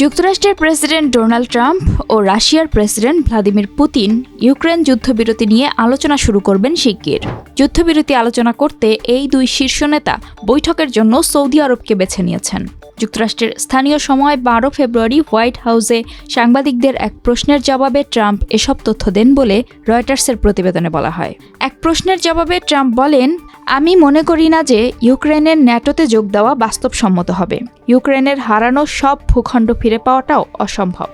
যুক্তরাষ্ট্রের president Donald Trump ও রাশিয়ার president Vladimir Putin Ukraine যুদ্ধবিরতি নিয়ে আলোচনা শুরু করবেন শিগগির। যুদ্ধবিরতি আলোচনা করতে এই দুই শীর্ষ নেতা বৈঠকের জন্য সৌদি আরবকে বেছে নিয়েছেন। যুক্তরাষ্ট্রের স্থানীয় সময় 12 ফেব্রুয়ারি হোয়াইট হাউসে সাংবাদিকদের এক প্রশ্নের জবাবে ট্রাম্প এসব তথ্য দেন বলে রয়টার্সের প্রতিবেদনে বলা হয়। এক প্রশ্নের জবাবে ট্রাম্প বলেন, আমি মনে করি না যে ইউক্রেনের ন্যাটোতে যোগ দেওয়া বাস্তবসম্মত হবে। ইউক্রেনের হারানো সব ভূখণ্ড ফিরে পাওয়াটাও অসম্ভব।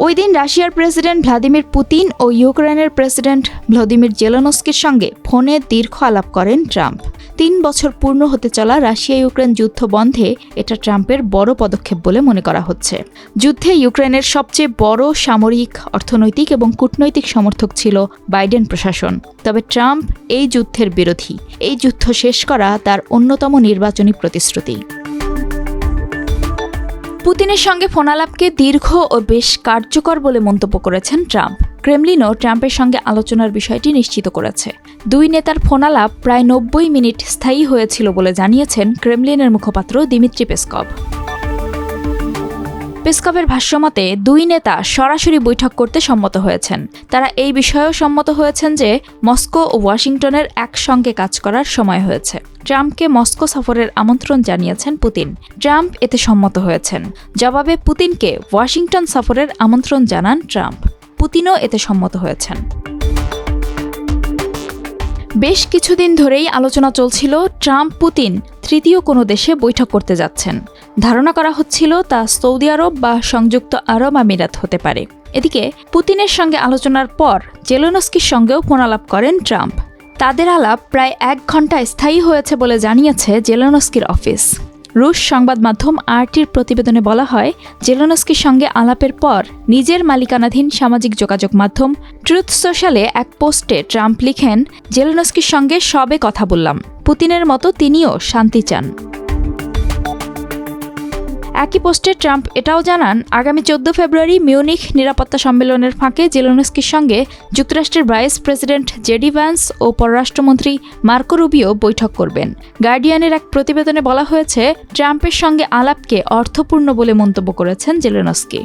ওই দিন রাশিয়ার প্রেসিডেন্ট ভ্লাদিমির পুতিন ও ইউক্রেনের প্রেসিডেন্ট ভলোদিমির জেলেনস্কির সঙ্গে ফোনে দীর্ঘ আলাপ করেন ট্রাম্প। 3 বছর পূর্ণ হতে চলা রাশিয়া ইউক্রেন যুদ্ধ বন্ধে এটা ট্রাম্পের বড় পদক্ষেপ বলে মনে করা হচ্ছে। যুদ্ধে ইউক্রেনের সবচেয়ে বড় সামরিক, অর্থনৈতিক এবং কূটনৈতিক সমর্থক ছিল বাইডেন প্রশাসন। তবে ট্রাম্প এই যুদ্ধের বিরোধী। এই যুদ্ধ শেষ করা তার অন্যতম নির্বাচনী প্রতিশ্রুতি। পুতিনের সঙ্গে ফোনালাপকে দীর্ঘ ও বেশ কার্যকর বলে মন্তব্য করেছেন ট্রাম্প। ক্রেমলিনও ট্রাম্পের সঙ্গে আলোচনার বিষয়টি নিশ্চিত করেছে। দুই নেতার ফোনালাপ প্রায় 90 মিনিট স্থায়ী হয়েছিল বলে জানিয়েছেন ক্রেমলিনের মুখপাত্র দিমিত্রি পেসকভ। পেসকভের ভাষ্যমতে দুই নেতা সরাসরি বৈঠক করতে সম্মত হয়েছেন। তারা এই বিষয়েও সম্মত হয়েছেন যে মস্কো ও ওয়াশিংটনের একসঙ্গে কাজ করার সময় হয়েছে। ট্রাম্পকে মস্কো সফরের আমন্ত্রণ জানিয়েছেন পুতিন। ট্রাম্প এতে সম্মত হয়েছেন। জবাবে পুতিনকে ওয়াশিংটন সফরের আমন্ত্রণ জানান ট্রাম্প। পুতিনও এতে সম্মত হয়েছেন। বেশ কিছুদিন ধরেই আলোচনা চলছিল ট্রাম্প পুতিন তৃতীয় কোনো দেশে বৈঠক করতে যাচ্ছেন। ধারণা করা হচ্ছিল তা সৌদি আরব বা সংযুক্ত আরব আমিরাত হতে পারে। এদিকে পুতিনের সঙ্গে আলোচনার পর জেলেনস্কির সঙ্গেও ফোনালাপ করেন ট্রাম্প। তাদের আলাপ প্রায় 1 ঘণ্টা স্থায়ী হয়েছে বলে জানিয়েছে জেলেনস্কির অফিস। রুশ সংবাদ মাধ্যম আরটির প্রতিবেদনে বলা হয়, জেলেনস্কির সঙ্গে আলাপের পর নিজের মালিকানাধীন সামাজিক যোগাযোগ মাধ্যম ট্রুথ সোশ্যালে এক পোস্টে ট্রাম্প লিখেন, জেলেনস্কির সঙ্গে সবে কথা বললাম। পুতিনের মতো তিনিও শান্তি চান। একই পোস্টে ট্রাম্প এটাও জানান, আগামী 14 ফেব্রুয়ারি মিউনিখ নিরাপত্তা সম্মেলনের ফাঁকে জেলেনস্কির সঙ্গে যুক্তরাষ্ট্রের ভাইস প্রেসিডেন্ট জেডি ভ্যান্স ও পররাষ্ট্রমন্ত্রী মার্কো রুবিও বৈঠক করবেন। গার্ডিয়ানের এক প্রতিবেদনে বলা হয়েছে, ট্রাম্পের সঙ্গে আলাপকে অর্থপূর্ণ বলে মন্তব্য করেছেন জেলেনস্কি।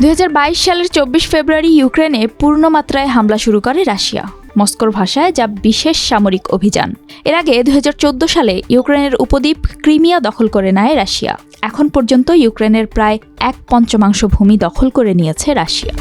2022 সালের 24 ফেব্রুয়ারি ইউক্রেনে পূর্ণমাত্রায় হামলা শুরু করে রাশিয়া। মস্কোর ভাষায় যা বিশেষ সামরিক অভিযান। এর আগে 2014 সালে ইউক্রেনের উপদ্বীপ ক্রিমিয়া দখল করে নেয় রাশিয়া। এখন পর্যন্ত ইউক্রেনের প্রায় 1/5 ভূমি দখল করে নিয়েছে রাশিয়া।